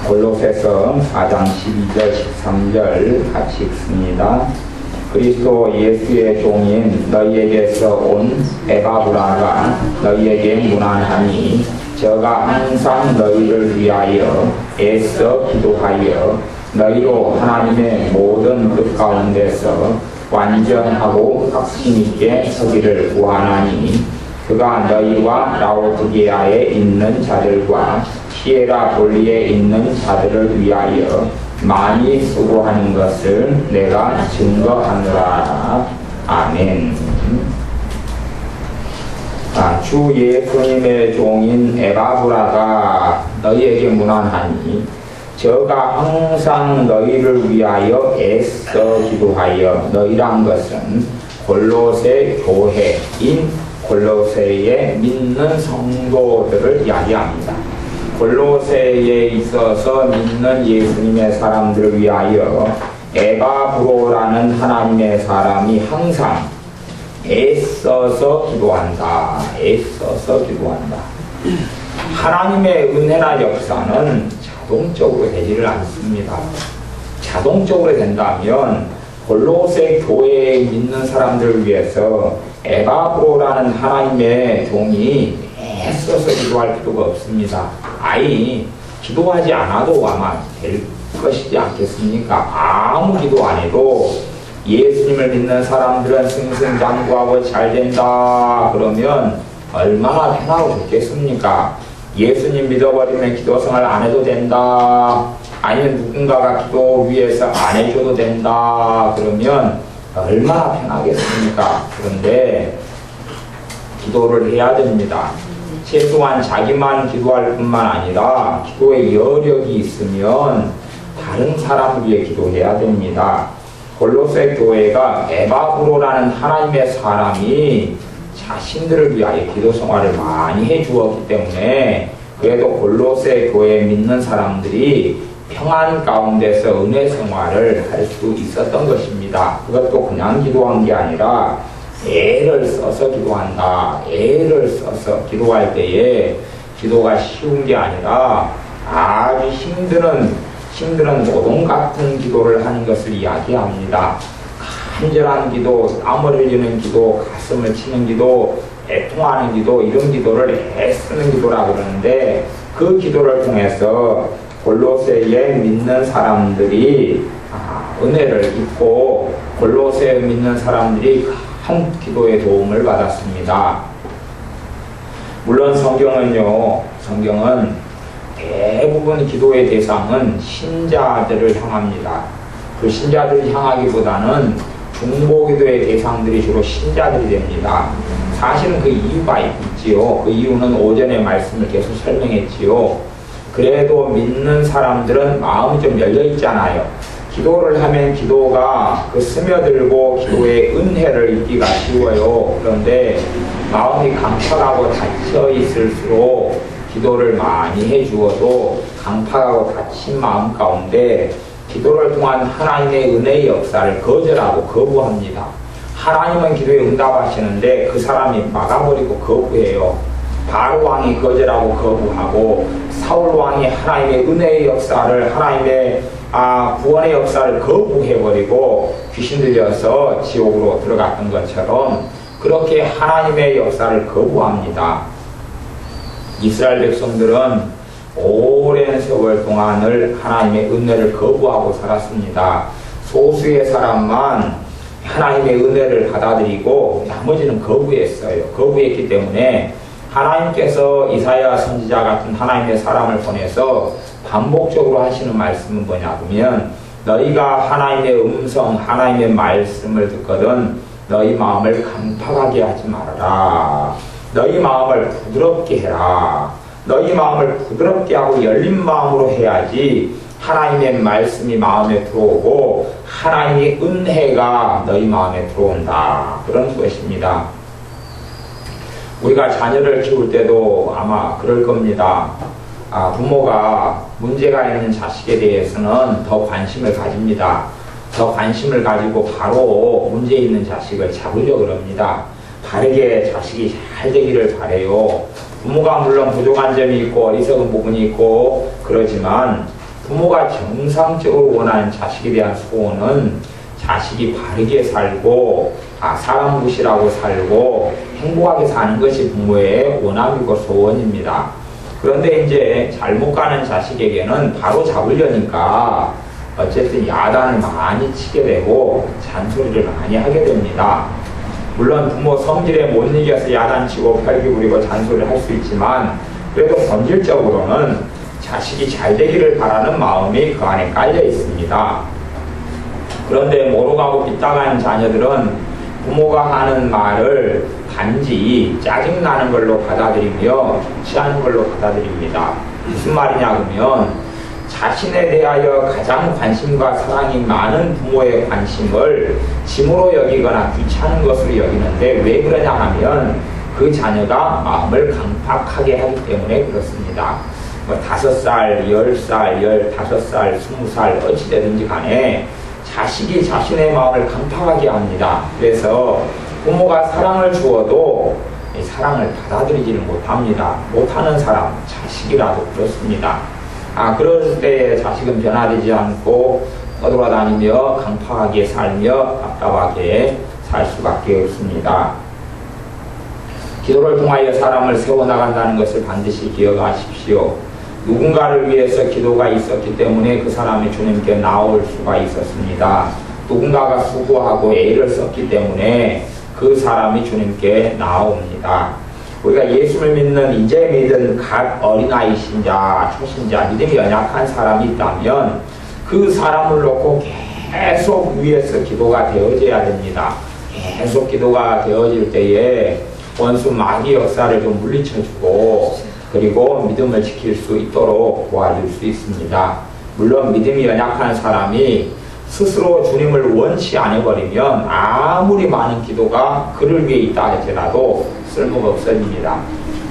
골로새서 4장 12절 13절 같이 읽습니다. 그리스도 예수의 종인 너희에게서 온 에바브라가 너희에게 문안하니 저가 항상 너희를 위하여 애써 기도하여 너희로 하나님의 모든 뜻 가운데서 완전하고 확신 있게 서기를 구하나니 그가 너희와 라오디게아에 있는 자들과 히에라볼리에 있는 자들을 위하여 많이 수고하는 것을 내가 증거하노라. 아멘. 주 예수님의 종인 에바브라가 너희에게 문안하니 저가 항상 너희를 위하여 애써 기도하여 너희란 것은 골로새 교회인 골로새에 믿는 성도들을 이야기합니다. 골로새에 있어서 믿는 예수님의 사람들을 위하여 에바브로라는 하나님의 사람이 항상 애써서 기도한다. 애써서 기도한다. 하나님의 은혜나 역사는 자동적으로 되지를 않습니다. 자동적으로 된다면 골로새 교회에 믿는 사람들을 위해서 에바브로라는 하나님의 종이 애써서 기도할 필요가 없습니다. 아니 기도하지 않아도 아마 될 것이지 않겠습니까? 아무 기도 안 해도 예수님을 믿는 사람들은 승승장구하고 잘 된다 그러면 얼마나 편하고 좋겠습니까? 예수님 믿어버리면 기도 생활 안 해도 된다, 아니면 누군가가 기도 위해서 안 해줘도 된다 그러면 얼마나 편하겠습니까? 그런데 기도를 해야 됩니다. 최소한 자기만 기도할 뿐만 아니라 기도의 여력이 있으면 다른 사람을 위해 기도해야 됩니다. 골로새 교회가 에바브로라는 하나님의 사람이 자신들을 위하여 기도 생활을 많이 해주었기 때문에 그래도 골로새 교회에 믿는 사람들이 평안 가운데서 은혜 생활을 할 수 있었던 것입니다. 그것도 그냥 기도한 게 아니라 애를 써서 기도한다. 애를 써서 기도할 때에 기도가 쉬운 게 아니라 아주 힘드는 노동 같은 기도를 하는 것을 이야기합니다. 간절한 기도, 땀을 흘리는 기도, 가슴을 치는 기도, 애통하는 기도, 이런 기도를 애쓰는 기도라고 그러는데 그 기도를 통해서 골로새에 믿는 사람들이 은혜를 입고 골로새에 믿는 사람들이 큰 기도의 도움을 받았습니다. 물론 성경은 대부분 기도의 대상은 신자들을 향합니다. 그 신자들을 향하기보다는 중보기도의 대상들이 주로 신자들이 됩니다. 사실은 그 이유가 있지요. 그 이유는 오전에 말씀을 계속 설명했지요. 그래도 믿는 사람들은 마음이 좀 열려있잖아요. 기도를 하면 기도가 스며들고 기도의 은혜를 입기가 쉬워요. 그런데 마음이 강팍하고 닫혀 있을수록 기도를 많이 해주어도 강팍하고 닫힌 마음 가운데 기도를 통한 하나님의 은혜의 역사를 거절하고 거부합니다. 하나님은 기도에 응답하시는데 그 사람이 막아버리고 거부해요. 바로 왕이 거절하고 거부하고 사울 왕이 하나님의 은혜의 역사를, 하나님의 구원의 역사를 거부해버리고 귀신 들려서 지옥으로 들어갔던 것처럼 그렇게 하나님의 역사를 거부합니다. 이스라엘 백성들은 오랜 세월 동안을 하나님의 은혜를 거부하고 살았습니다. 소수의 사람만 하나님의 은혜를 받아들이고 나머지는 거부했어요. 거부했기 때문에 하나님께서 이사야 선지자 같은 하나님의 사람을 보내서 반복적으로 하시는 말씀은 뭐냐 보면 너희가 하나님의 음성, 하나님의 말씀을 듣거든 너희 마음을 강팍하게 하지 말아라. 너희 마음을 부드럽게 해라. 너희 마음을 부드럽게 하고 열린 마음으로 해야지 하나님의 말씀이 마음에 들어오고 하나님의 은혜가 너희 마음에 들어온다. 그런 것입니다. 우리가 자녀를 키울 때도 아마 그럴 겁니다. 부모가 문제가 있는 자식에 대해서는 더 관심을 가집니다. 더 관심을 가지고 바로 문제 있는 자식을 잡으려고 합니다. 바르게 자식이 잘 되기를 바래요. 부모가 물론 부족한 점이 있고 어리석은 부분이 있고 그러지만 부모가 정상적으로 원하는 자식에 대한 소원은 자식이 바르게 살고 사람 무시라고 살고 행복하게 사는 것이 부모의 원함이고 소원입니다. 그런데 이제 잘못 가는 자식에게는 바로 잡으려니까 어쨌든 야단을 많이 치게 되고 잔소리를 많이 하게 됩니다. 물론 부모 성질에 못 이겨서 야단치고 펄기 부리고 잔소리를 할 수 있지만 그래도 본질적으로는 자식이 잘 되기를 바라는 마음이 그 안에 깔려 있습니다. 그런데 모로가고 빗나가는 자녀들은 부모가 하는 말을 단지 짜증나는 걸로 받아들이며 취하는 걸로 받아들입니다. 무슨 말이냐 그러면 자신에 대하여 가장 관심과 사랑이 많은 부모의 관심을 짐으로 여기거나 귀찮은 것으로 여기는데 왜 그러냐 하면 그 자녀가 마음을 강팍하게 하기 때문에 그렇습니다. 5살, 10살, 15살, 20살 어찌되든지 간에 자식이 자신의 마음을 강팍하게 합니다. 그래서 부모가 사랑을 주어도 이 사랑을 받아들이지를 못합니다. 못하는 사람, 자식이라도 그렇습니다. 그럴 때 자식은 변화되지 않고 떠돌아다니며 강팍하게 살며 답답하게 살 수밖에 없습니다. 기도를 통하여 사람을 세워나간다는 것을 반드시 기억하십시오. 누군가를 위해서 기도가 있었기 때문에 그 사람이 주님께 나올 수가 있었습니다. 누군가가 수고하고 애를 썼기 때문에 그 사람이 주님께 나옵니다. 우리가 예수를 믿는 이제 믿은 각 어린아이 신자, 초신자, 믿음이 연약한 사람이 있다면 그 사람을 놓고 계속 위에서 기도가 되어져야 됩니다. 계속 기도가 되어질 때에 원수 마귀 역사를 좀 물리쳐주고 그리고 믿음을 지킬 수 있도록 도와줄 수 있습니다. 물론 믿음이 연약한 사람이 스스로 주님을 원치 않아버리면 아무리 많은 기도가 그를 위해 있다 할지라도 쓸모가 없어집니다.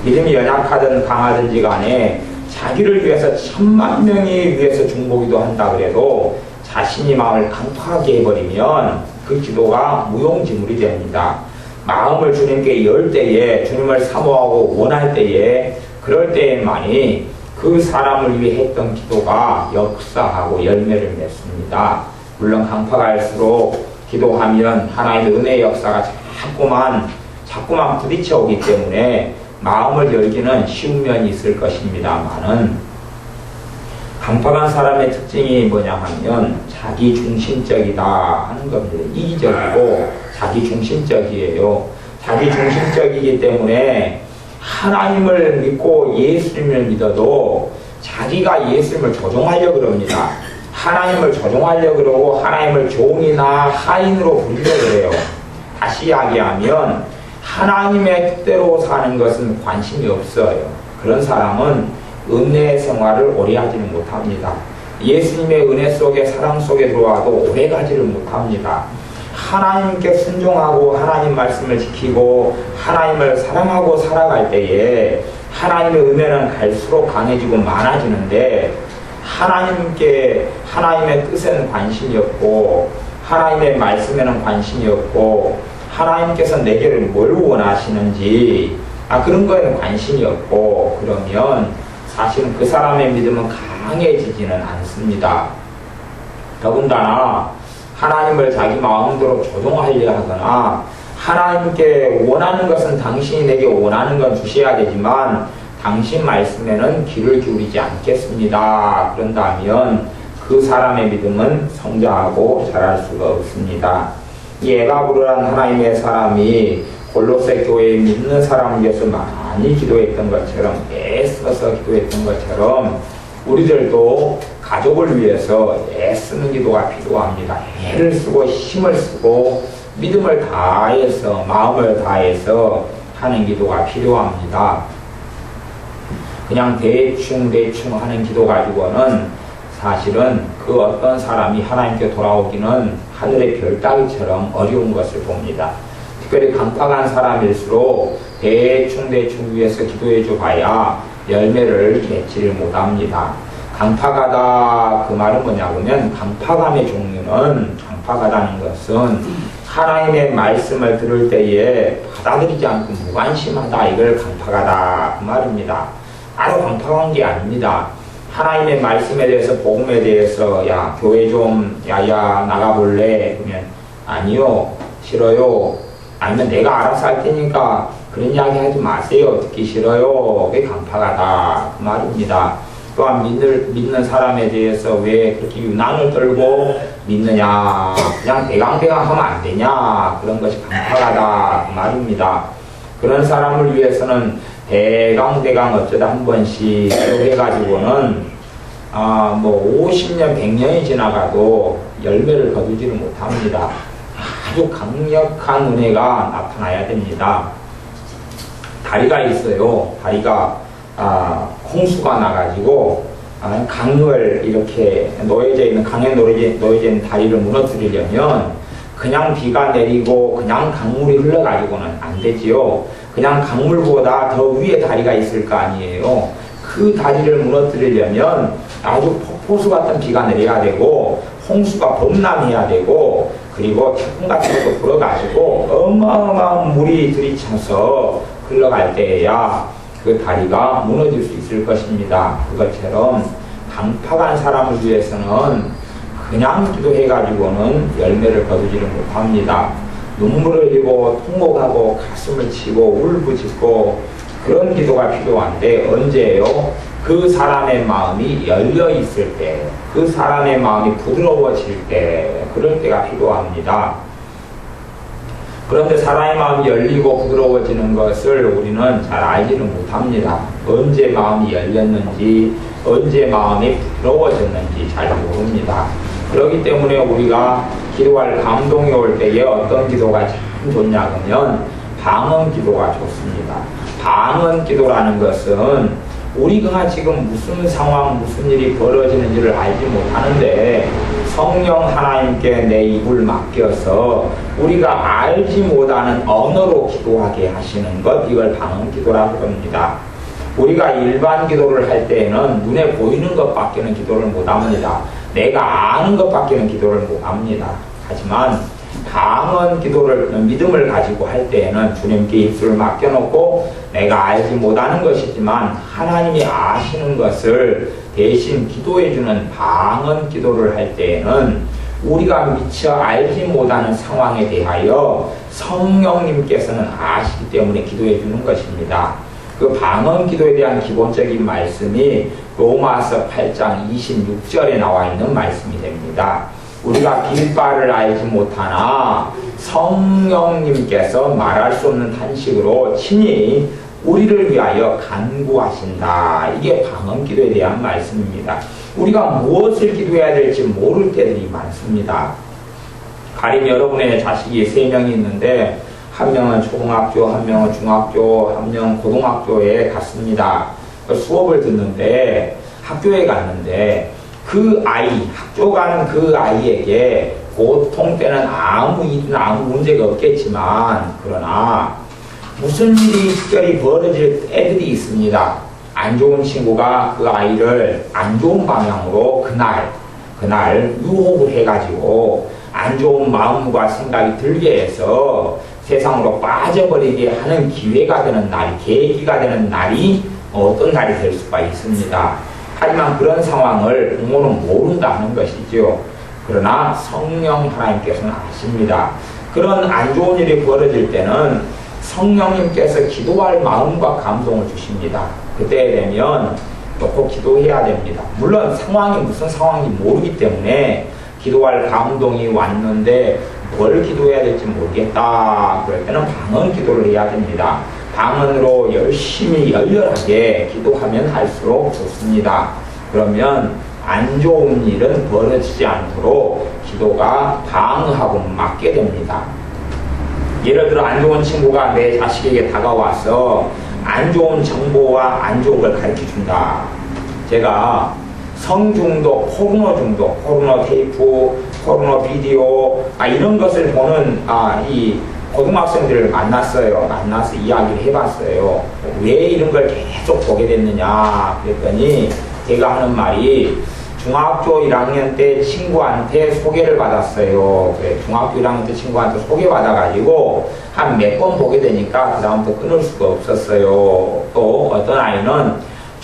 믿음이 연약하든 강하든지 간에 자기를 위해서 10,000,000명이 위해서 중보기도 한다 그래도 자신이 마음을 강팍하게 해버리면 그 기도가 무용지물이 됩니다. 마음을 주님께 열 때에 주님을 사모하고 원할 때에 그럴 때에만이 그 사람을 위해 했던 기도가 역사하고 열매를 맺습니다. 물론 강팍할수록 기도하면 하나님의 은혜의 역사가 자꾸만 부딪혀 오기 때문에 마음을 열기는 쉬운 면이 있을 것입니다만은 강팍한 사람의 특징이 뭐냐 하면 자기 중심적이다 하는 겁니다. 이기적이고 자기 중심적이에요. 자기 중심적이기 때문에 하나님을 믿고 예수님을 믿어도 자기가 예수님을 조종하려고 그럽니다. 하나님을 조종하려고 그러고 하나님을 종이나 하인으로 부리려고 그래요. 다시 이야기하면 하나님의 뜻대로 사는 것은 관심이 없어요. 그런 사람은 은혜 생활을 오래 하지는 못합니다. 예수님의 은혜 속에 사랑 속에 들어와도 오래 가지를 못합니다. 하나님께 순종하고 하나님 말씀을 지키고 하나님을 사랑하고 살아갈 때에 하나님의 은혜는 갈수록 강해지고 많아지는데 하나님의 뜻에는 관심이 없고 하나님의 말씀에는 관심이 없고 하나님께서 내게를 뭘 원하시는지 그런 거에는 관심이 없고 그러면 사실은 그 사람의 믿음은 강해지지는 않습니다. 더군다나 하나님을 자기 마음대로 조종하려 하거나 하나님께 원하는 것은 당신이 내게 원하는 건 주셔야 되지만 당신 말씀에는 귀를 기울이지 않겠습니다. 그런다면 그 사람의 믿음은 성장하고 자랄 수가 없습니다. 이 에바브르란 하나님의 사람이 골로새 교회에 믿는 사람을 위해서 많이 기도했던 것처럼 애써서 기도했던 것처럼 우리들도 가족을 위해서 애쓰는 기도가 필요합니다. 애를 쓰고 힘을 쓰고 믿음을 다해서 마음을 다해서 하는 기도가 필요합니다. 그냥 대충 하는 기도 가지고는 사실은 그 어떤 사람이 하나님께 돌아오기는 하늘의 별 따기처럼 어려운 것을 봅니다. 특별히 강팍한 사람일수록 대충 위해서 기도해줘 봐야 열매를 맺지를 못합니다. 강팍하다 그 말은 뭐냐면 강팍함의 종류는 강팍하다는 것은 하나님의 말씀을 들을 때에 받아들이지 않고 무관심하다 이걸 강팍하다 그 말입니다. 아주 강팍한 게 아닙니다. 하나님의 말씀에 대해서, 복음에 대해서, 야, 교회 좀, 야야, 나가볼래? 그러면, 아니요, 싫어요. 아니면 내가 알아서 할 테니까 그런 이야기 하지 마세요. 듣기 싫어요. 그게 강팍하다. 그 말입니다. 또한 믿는 사람에 대해서 왜 그렇게 유난을 떨고 믿느냐. 그냥 대강대강 하면 안 되냐. 그런 것이 강팍하다. 그 말입니다. 그런 사람을 위해서는 대강대강 어쩌다 한 번씩 해가지고는 50년, 100년이 지나가도 열매를 거두지를 못합니다. 아주 강력한 은혜가 나타나야 됩니다. 다리가 있어요. 다리가 홍수가 나가지고 강을 이렇게 놓여져 있는, 강에 놓여져 있는 다리를 무너뜨리려면 그냥 비가 내리고 그냥 강물이 흘러가지고는 안 되지요. 그냥 강물보다 더 위에 다리가 있을 거 아니에요. 그 다리를 무너뜨리려면 아주 폭포수 같은 비가 내려야 되고 홍수가 범람해야 되고, 그리고 태풍 같은 것도 불어가지고 어마어마한 물이 들이쳐서 흘러갈 때에야 그 다리가 무너질 수 있을 것입니다. 그것처럼 강팍한 사람을 위해서는 그냥 기도해가지고는 열매를 거두지를 못합니다. 눈물을 흘리고 통곡하고 가슴을 치고 울부짖고 그런 기도가 필요한데, 언제예요? 그 사람의 마음이 열려 있을 때, 그 사람의 마음이 부드러워질 때, 그럴 때가 필요합니다. 그런데 사람의 마음이 열리고 부드러워지는 것을 우리는 잘 알지는 못합니다. 언제 마음이 열렸는지, 언제 마음이 부드러워졌는지 잘 모릅니다. 그렇기 때문에 우리가 기도할 감동이 올 때에 어떤 기도가 참 좋냐 그러면 방언 기도가 좋습니다. 방언 기도라는 것은 우리가 지금 무슨 상황, 무슨 일이 벌어지는지를 알지 못하는데 성령 하나님께 내 입을 맡겨서 우리가 알지 못하는 언어로 기도하게 하시는 것, 이걸 방언 기도라고 합니다. 우리가 일반 기도를 할 때에는 눈에 보이는 것밖에는 기도를 못합니다. 내가 아는 것밖에는 기도를 못합니다. 하지만 방언 기도를, 믿음을 가지고 할 때에는 주님께 입술을 맡겨놓고 내가 알지 못하는 것이지만 하나님이 아시는 것을 대신 기도해주는 방언 기도를 할 때에는 우리가 미처 알지 못하는 상황에 대하여 성령님께서는 아시기 때문에 기도해주는 것입니다. 그 방언 기도에 대한 기본적인 말씀이 로마서 8장 26절에 나와 있는 말씀이 됩니다. 우리가 빌바를 알지 못하나 성령님께서 말할 수 없는 탄식으로 친히 우리를 위하여 간구하신다. 이게 방언 기도에 대한 말씀입니다. 우리가 무엇을 기도해야 될지 모를 때들이 많습니다. 가령 여러분의 자식이 3명이 있는데 한 명은 초등학교, 한 명은 중학교, 한 명은 고등학교에 갔습니다. 수업을 듣는데 학교에 갔는데 그 아이, 학교 가는 그 아이에게 보통 때는 아무 문제가 없겠지만, 그러나 무슨 일이 특별히 벌어질 애들이 있습니다. 안 좋은 친구가 그 아이를 안 좋은 방향으로 그날 유혹을 해가지고 안 좋은 마음과 생각이 들게 해서 세상으로 빠져버리게 하는 기회가 되는 날이, 계기가 되는 날이 어떤 날이 될 수가 있습니다. 하지만 그런 상황을 부모는 모른다는 것이죠. 그러나 성령 하나님께서는 아십니다. 그런 안 좋은 일이 벌어질 때는 성령님께서 기도할 마음과 감동을 주십니다. 그때 되면 꼭 기도해야 됩니다. 물론 상황이 무슨 상황인지 모르기 때문에 기도할 감동이 왔는데 뭘 기도해야 될지 모르겠다. 그럴 때는 방언 기도를 해야 됩니다. 방언으로 열심히 열렬하게 기도하면 할수록 좋습니다. 그러면 안 좋은 일은 벌어지지 않도록 기도가 방어하고 막게 됩니다. 예를 들어 안 좋은 친구가 내 자식에게 다가와서 안 좋은 정보와 안 좋은 걸 가르쳐준다. 제가 성중독, 포르노 중독, 포르노 테이프, 포르노 비디오 이런 것을 보는 이 고등학생들을 만나서 이야기를 해봤어요. 왜 이런 걸 계속 보게 됐느냐 그랬더니 제가 하는 말이 중학교 1학년 때 친구한테 소개를 받았어요. 그래, 중학교 1학년 때 친구한테 소개받아가지고 한 몇 번 보게 되니까 그 다음부터 끊을 수가 없었어요. 또 어떤 아이는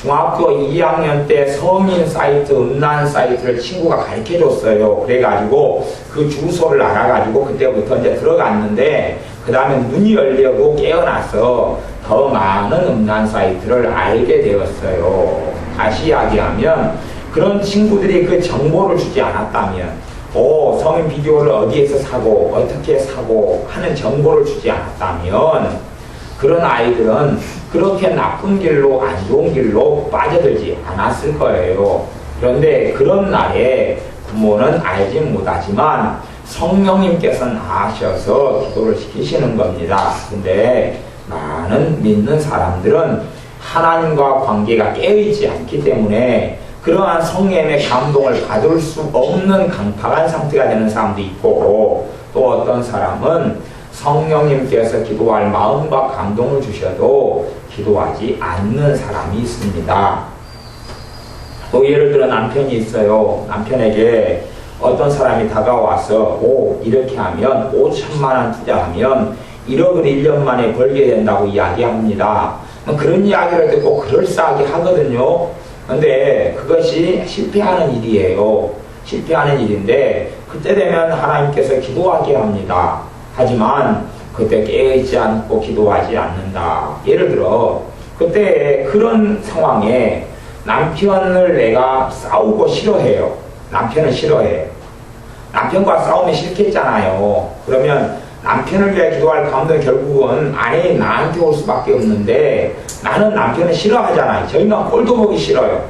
중학교 2학년 때 성인 사이트, 음란 사이트를 친구가 가르쳐 줬어요. 그래가지고 그 주소를 알아가지고 그때부터 이제 들어갔는데, 그 다음에 눈이 열려고 깨어나서 더 많은 음란 사이트를 알게 되었어요. 다시 이야기하면, 그런 친구들이 그 정보를 주지 않았다면, 성인 비디오를 어디에서 사고, 어떻게 사고 하는 정보를 주지 않았다면, 그런 아이들은 그렇게 나쁜 길로, 안 좋은 길로 빠져들지 않았을 거예요. 그런데 그런 날에 부모는 알지 못하지만 성령님께서는 아셔서 기도를 시키시는 겁니다. 근데 많은 믿는 사람들은 하나님과 관계가 깨어있지 않기 때문에 그러한 성령의 감동을 받을 수 없는 강팍한 상태가 되는 사람도 있고, 또 어떤 사람은 성령님께서 기도할 마음과 감동을 주셔도 기도하지 않는 사람이 있습니다. 또 예를 들어 남편이 있어요. 남편에게 어떤 사람이 다가와서 이렇게 하면 5천만 원 투자하면 1억을 1년 만에 벌게 된다고 이야기합니다. 그런 이야기를 듣고 그럴싸하게 하거든요. 근데 그것이 실패하는 일이에요. 실패하는 일인데 그때 되면 하나님께서 기도하게 합니다. 하지만 그때 깨어있지 않고 기도하지 않는다. 예를 들어 그때 그런 상황에 남편을 내가 싸우고 싫어해요. 남편을 싫어해요. 남편과 싸우면 싫겠잖아요. 그러면 남편을 위해 기도할 감동이 결국은 아내인 나한테 올 수밖에 없는데, 나는 남편을 싫어하잖아요. 저 인간 꼴도 보기 싫어요.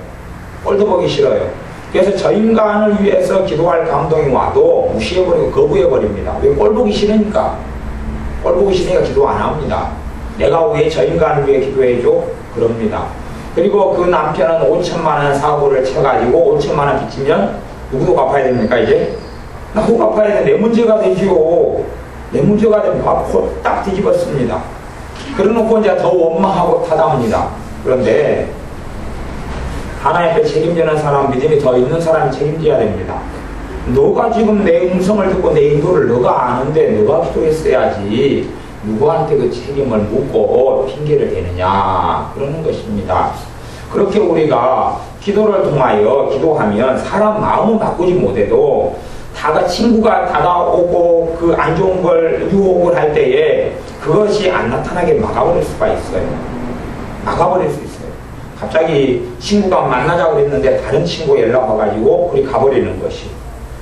꼴도 보기 싫어요. 그래서 저 인간을 위해서 기도할 감동이 와도 무시해버리고 거부해버립니다. 왜? 꼴 보기 싫으니까. 꼴 보기 싫으니까 기도 안 합니다. 내가 왜 저 인간을 위해 기도해줘? 그럽니다. 그리고 그 남편은 5천만 원 사고를 쳐가지고 5천만 원 빚지면 누구도 갚아야 됩니까 이제? 나도 갚아야 돼. 내 문제가 되지요. 내 문제가 되면 딱 뒤집었습니다. 그래놓고 이제 더 원망하고 타담합니다. 그런데 하나님 앞에 책임지는 사람, 믿음이 더 있는 사람이 책임져야 됩니다. 너가 지금 내 음성을 듣고 내 인도를 너가 아는데 너가 기도했어야지 누구한테 그 책임을 묻고 핑계를 대느냐, 그러는 것입니다. 그렇게 우리가 기도를 통하여 기도하면 사람 마음은 바꾸지 못해도 친구가 다가오고 그 안 좋은 걸 유혹을 할 때에 그것이 안 나타나게 막아버릴 수가 있어요. 막아버릴 수 있어요. 갑자기 친구가 만나자고 그랬는데 다른 친구가 연락 와가지고 우리 가버리는 것이,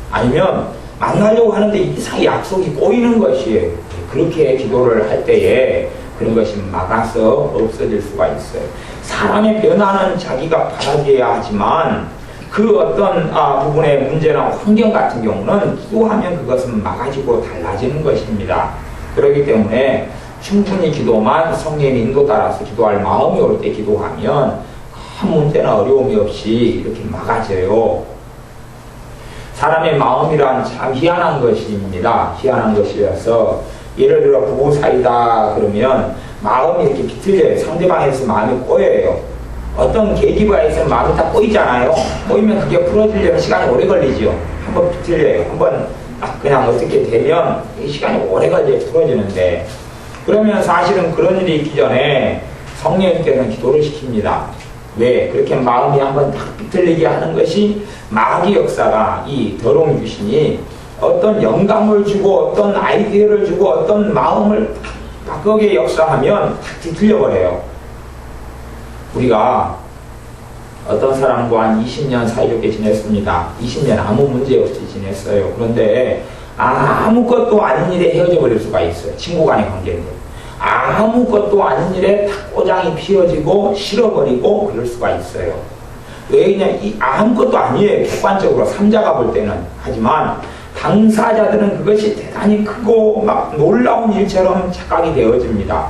아니면 만나려고 하는데 이상하게 약속이 꼬이는 것이에요. 그렇게 기도를 할 때에 그런 것이 막아서 없어질 수가 있어요. 사람의 변화는 자기가 받아들여야 하지만 그 어떤 부분의 문제나 환경 같은 경우는 기도하면 그것은 막아지고 달라지는 것입니다. 그렇기 때문에 충분히 기도만 성령의 인도 따라서 기도할 마음이 올 때 기도하면 큰 문제나 어려움이 없이 이렇게 막아져요. 사람의 마음이란 참 희한한 것입니다. 희한한 것이어서 예를 들어 부부 사이다 그러면 마음이 이렇게 비틀려요. 상대방에서 마음이 꼬여요. 어떤 계기가 있으면 마음이 다 꼬이잖아요. 꼬이면 그게 풀어지려면 시간이 오래 걸리죠. 한번 비틀려요. 한번 그냥 어떻게 되면 시간이 오래 걸려요. 풀어지는데. 그러면 사실은 그런 일이 있기 전에 성령님께서는 기도를 시킵니다. 왜? 그렇게 마음이 한번 딱 비틀리게 하는 것이 마귀 역사가, 이 더러운 귀신이 어떤 영감을 주고 어떤 아이디어를 주고 어떤 마음을 바꾸게 역사하면 탁 뒤틀려버려요. 우리가 어떤 사람과 한 20년 사이좋게 지냈습니다. 20년 아무 문제 없이 지냈어요. 그런데 아무것도 아닌 일에 헤어져 버릴 수가 있어요. 친구 간의 관계인데. 아무것도 아닌 일에 탁 꼬장이 피어지고 싫어버리고 그럴 수가 있어요. 왜? 그냥 아무것도 아니에요. 객관적으로 삼자가 볼 때는. 하지만 당사자들은 그것이 대단히 크고 막 놀라운 일처럼 착각이 되어집니다.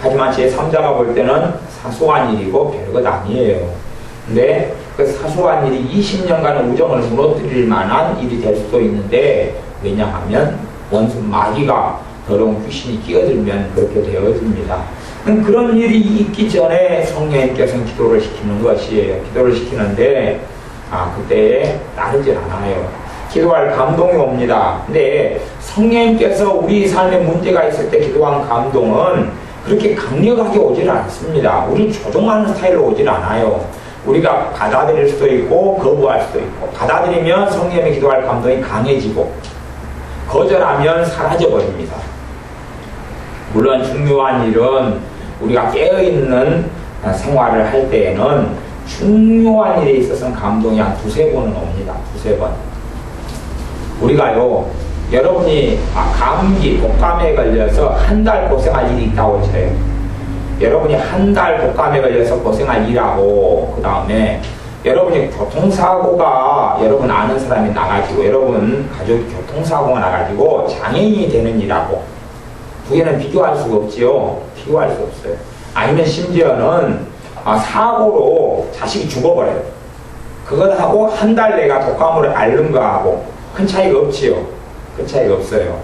하지만 제3자가 볼 때는 사소한 일이고 별것 아니에요. 근데 그 사소한 일이 20년간의 우정을 무너뜨릴 만한 일이 될 수도 있는데, 왜냐하면 원수 마귀가 더러운 귀신이 끼어들면 그렇게 되어집니다. 그런 일이 있기 전에 성령님께서는 기도를 시키는 것이에요. 기도를 시키는데 그때에 따르질 않아요. 기도할 감동이 옵니다. 근데 성령님께서 우리 삶에 문제가 있을 때 기도한 감동은 그렇게 강력하게 오질 않습니다. 우리 조종하는 스타일로 오질 않아요. 우리가 받아들일 수도 있고 거부할 수도 있고, 받아들이면 성령의 기도할 감동이 강해지고 거절하면 사라져버립니다. 물론 중요한 일은 우리가 깨어있는 생활을 할 때에는 중요한 일에 있어서는 감동이 한 두세 번은 옵니다. 두세 번. 우리가요, 여러분이 감기, 독감에 걸려서 한 달 고생할 일이 있다고 쳐요. 여러분이 한 달 독감에 걸려서 고생할 일하고, 그 다음에 여러분이 교통사고가 여러분 아는 사람이 나가지고, 여러분 가족이 교통사고가 나가지고 장애인이 되는 일하고, 두 개는 비교할 수가 없지요. 비교할 수 없어요. 아니면 심지어는 사고로 자식이 죽어버려요. 그것하고 한 달 내가 독감으로 앓는 거하고 큰 차이가 없지요. 큰 차이가 없어요.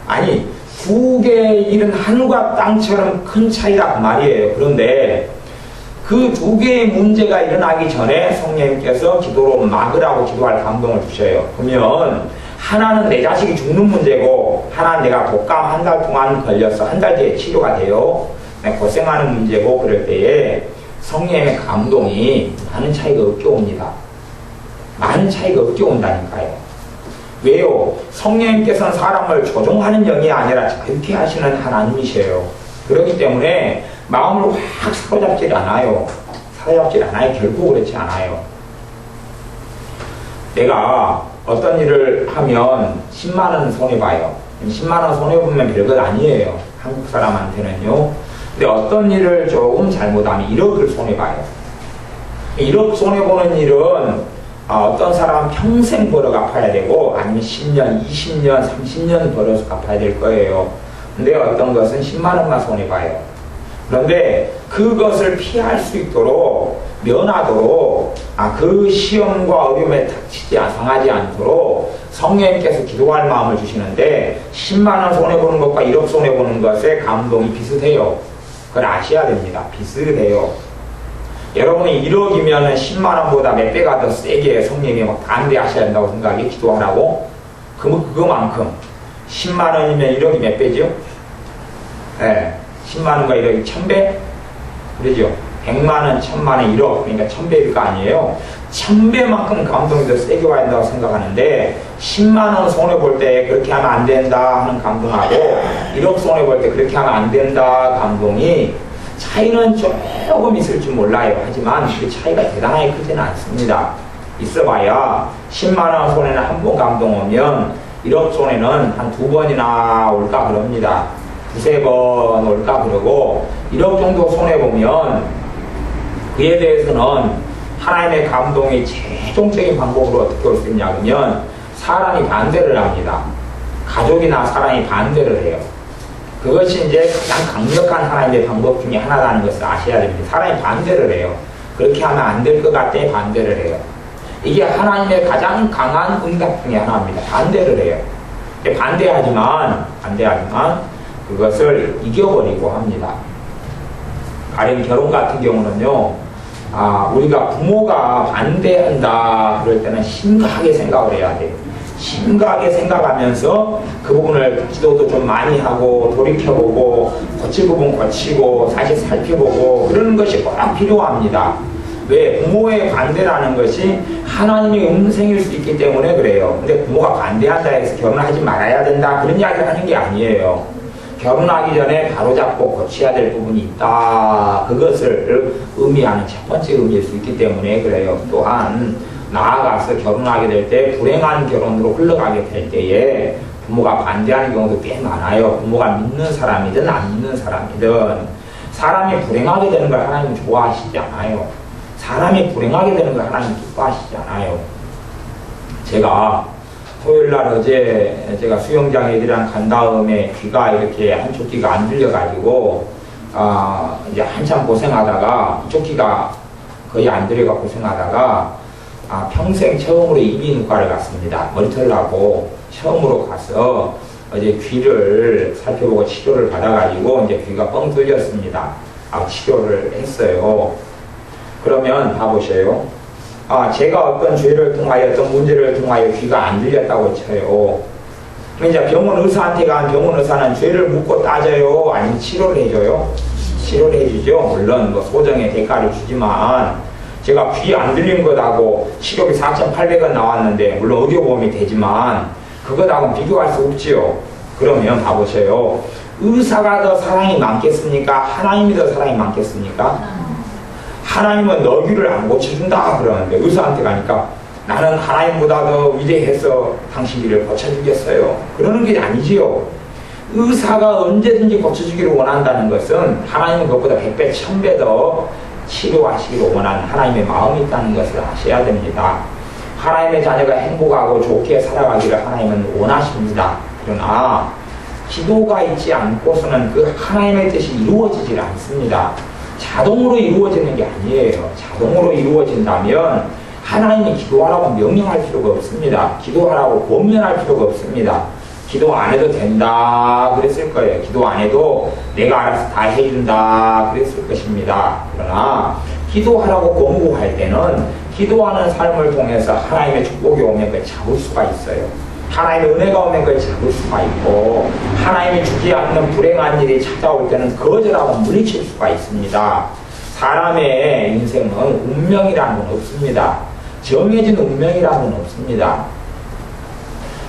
아니, 두 개의 일은 하늘과 땅처럼 큰 차이라 그 말이에요. 그런데 그 두 개의 문제가 일어나기 전에 성령님께서 기도로 막으라고 기도할 감동을 주셔요. 그러면 하나는 내 자식이 죽는 문제고, 하나는 내가 독감 한 달 동안 걸려서 한 달 뒤에 치료가 돼요. 고생하는 문제고, 그럴 때에 성령의 감동이 많은 차이가 없게 옵니다. 많은 차이가 없게 온다니까요. 왜요? 성령님께서는 사람을 조종하는 영이 아니라 자유케 하시는 하나님이세요. 그렇기 때문에 마음을 확 사로잡질 않아요. 사로잡질 않아요. 결코 그렇지 않아요. 내가 어떤 일을 하면 10만원 손해봐요. 10만원 손해보면 별것 아니에요. 한국 사람한테는요. 근데 어떤 일을 조금 잘못하면 1억을 손해봐요. 1억 손해보는 일은 어떤 사람은 평생 벌어 갚아야 되고, 아니면 10년, 20년, 30년 벌어서 갚아야 될 거예요. 근데 어떤 것은 10만원만 손해봐요. 그런데 그것을 피할 수 있도록, 면하도록, 그 시험과 어려움에 당하지 않도록 성령님께서 기도할 마음을 주시는데, 10만원 손해보는 것과 1억 손해보는 것의 감동이 비슷해요. 그걸 아셔야 됩니다. 비슷해요. 여러분이 1억이면 10만원보다 몇 배가 더 세게 성령님이 막 반대하셔야 된다고 생각해, 기도하라고? 그거만큼. 10만원이면 1억이 몇 배죠? 네. 10만원과 1억이 1000배? 그러죠? 100만원, 1000만원, 1억. 그러니까 1000배일 거 아니에요? 1000배만큼 감동이 더 세게 와야 된다고 생각하는데, 10만원 손해볼 때 그렇게 하면 안 된다 하는 감동하고, 1억 손해볼 때 그렇게 하면 안 된다 감동이 차이는 조금 있을 줄 몰라요. 하지만 그 차이가 대단하게 크지는 않습니다. 있어봐야 10만원 손해는 한 번 감동 오면 1억 손해는 한 2번이나 올까 그럽니다. 두세 번 올까 그러고, 1억 정도 손해보면 그에 대해서는 하나님의 감동이 최종적인 방법으로 어떻게 올 수 있냐 그러면 사람이 반대를 합니다. 가족이나 사람이 반대를 해요. 그것이 이제 가장 강력한 하나님의 방법 중에 하나라는 것을 아셔야 됩니다. 사람이 반대를 해요. 그렇게 하면 안 될 것 같아 반대를 해요. 이게 하나님의 가장 강한 응답 중에 하나입니다. 반대를 해요. 반대하지만 그것을 이겨버리고 합니다. 가령 결혼 같은 경우는요, 우리가 부모가 반대한다 그럴 때는 심각하게 생각을 해야 돼요. 심각하게 생각하면서 그 부분을 기도도 좀 많이 하고 돌이켜보고 고칠 부분 고치고 사실 살펴보고 그러는 것이 꼭 필요합니다. 왜? 부모의 반대라는 것이 하나님의 음성일 수 있기 때문에 그래요. 근데 부모가 반대한다 해서 결혼하지 말아야 된다 그런 이야기를 하는 게 아니에요. 결혼하기 전에 바로잡고 고쳐야 될 부분이 있다. 그것을 의미하는 첫 번째 의미일 수 있기 때문에 그래요. 또한 나아가서 결혼하게 될 때 불행한 결혼으로 흘러가게 될 때에 부모가 반대하는 경우도 꽤 많아요. 부모가 믿는 사람이든 안 믿는 사람이든 사람이 불행하게 되는 걸 하나님은 좋아하시지 않아요. 사람이 불행하게 되는 걸 하나님은 기뻐하시지 않아요. 제가 토요일날 어제 제가 수영장 애들이랑 간 다음에 귀가 이렇게 한쪽 귀가 안 들려가지고 이제 한참 고생하다가 이쪽 귀가 거의 안 들려가 고생하다가 평생 처음으로 이비인후과를 갔습니다. 머리털 나고 처음으로 가서 어제 귀를 살펴보고 치료를 받아가지고 이제 귀가 뻥 뚫렸습니다. 치료를 했어요. 그러면 봐보세요. 제가 어떤 죄를 통하여 어떤 문제를 통하여 귀가 안 들렸다고 쳐요. 이제 병원 의사한테 간 병원 의사는 죄를 묻고 따져요? 아니면 치료를 해줘요? 치료를 해주죠. 물론 뭐 소정의 대가를 주지만 제가 귀 안 들린 것하고 치료비 4,800원 나왔는데 물론 의료보험이 되지만 그것하고는 비교할 수 없지요. 그러면 봐보세요. 의사가 더 사랑이 많겠습니까? 하나님이 더 사랑이 많겠습니까? 하나님은 너 귀를 안 고쳐준다 그러는데 의사한테 가니까 나는 하나님보다 더 위대해서 당신 귀를 고쳐주겠어요. 그러는 게 아니지요. 의사가 언제든지 고쳐주기를 원한다는 것은 하나님은 그것보다 100배, 1000배 더 치료하시기를 원하는 하나님의 마음이 있다는 것을 아셔야 됩니다. 하나님의 자녀가 행복하고 좋게 살아가기를 하나님은 원하십니다. 그러나 기도가 있지 않고서는 그 하나님의 뜻이 이루어지질 않습니다. 자동으로 이루어지는 게 아니에요. 자동으로 이루어진다면 하나님이 기도하라고 명령할 필요가 없습니다. 기도하라고 권면할 필요가 없습니다. 기도 안 해도 된다 그랬을 거예요. 기도 안 해도 내가 알아서 다 해준다 그랬을 것입니다. 그러나 기도하라고 권고할 때는 기도하는 삶을 통해서 하나님의 축복이 오면 그걸 잡을 수가 있어요. 하나님의 은혜가 오면 그걸 잡을 수가 있고 하나님이 주지 않는 불행한 일이 찾아올 때는 거절하고 물리칠 수가 있습니다. 사람의 인생은 운명이라는 건 없습니다. 정해진 운명이라는 건 없습니다.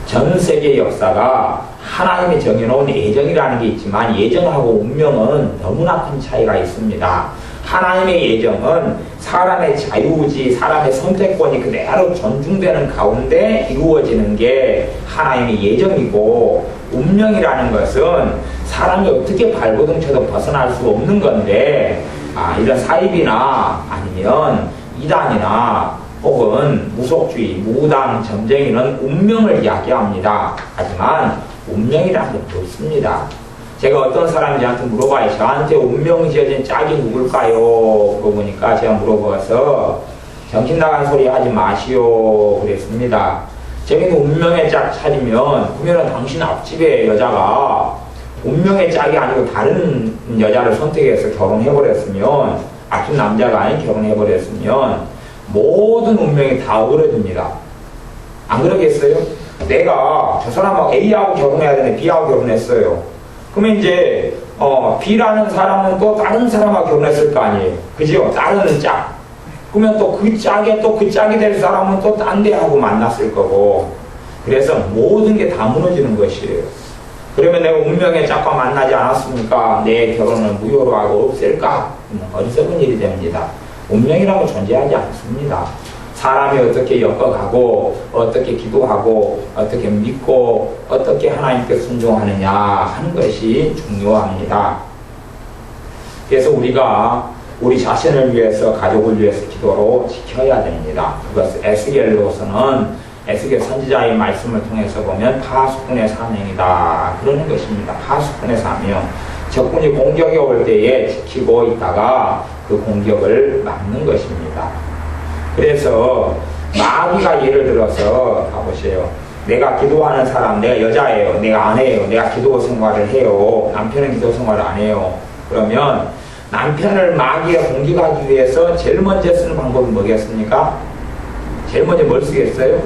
전 세계 역사가 하나님이 정해놓은 예정이라는 게 있지만 예정하고 운명은 너무나 큰 차이가 있습니다. 하나님의 예정은 사람의 자유의지, 사람의 선택권이 그대로 존중되는 가운데 이루어지는 게 하나님의 예정이고 운명이라는 것은 사람이 어떻게 발버둥 쳐도 벗어날 수 없는 건데 이런 사입이나 아니면 이단이나 혹은 무속주의, 무당, 점쟁이는 운명을 이야기합니다. 하지만 운명이라는 건 없습니다. 제가 어떤 사람이 저한테 물어봐요. 저한테 운명이 지어진 짝이 누굴까요? 그러니까 제가 물어봐서 정신 나간 소리 하지 마시오 그랬습니다. 저기는 운명의 짝 찾으면 그러면 당신 앞집의 여자가 운명의 짝이 아니고 다른 여자를 선택해서 결혼해버렸으면 앞집 남자가 아닌 결혼해버렸으면 모든 운명이 다 어그러집니다. 안 그러겠어요? 내가 저 사람하고 A하고 결혼해야 되는데 B하고 결혼했어요. 그러면 이제 B라는 사람은 또 다른 사람하고 결혼했을 거 아니에요. 그죠? 다른 짝. 그러면 또 그 짝에 또 그 짝이 될 사람은 또 딴 데하고 만났을 거고. 그래서 모든 게 다 무너지는 것이에요. 그러면 내가 운명의 짝과 만나지 않았습니까? 내 결혼을 무효로 하고 없앨까? 어리석은 일이 됩니다. 운명이라고 존재하지 않습니다. 사람이 어떻게 엮어가고 어떻게 기도하고 어떻게 믿고 어떻게 하나님께 순종하느냐 하는 것이 중요합니다. 그래서 우리가 우리 자신을 위해서 가족을 위해서 기도로 지켜야 됩니다. 그것은 에스겔로서는 에스겔 선지자의 말씀을 통해서 보면 파수꾼의 사명이다 그러는 것입니다. 파수꾼의 사명. 적군이 공격에 올 때에 지키고 있다가 그 공격을 막는 것입니다. 그래서 마귀가 예를 들어서 가보세요. 내가 기도하는 사람, 내가 여자예요. 내가 아내예요. 내가 기도 생활을 해요. 남편은 기도 생활을 안 해요. 그러면 남편을 마귀가 공격하기 위해서 제일 먼저 쓰는 방법은 뭐겠습니까? 제일 먼저 뭘 쓰겠어요?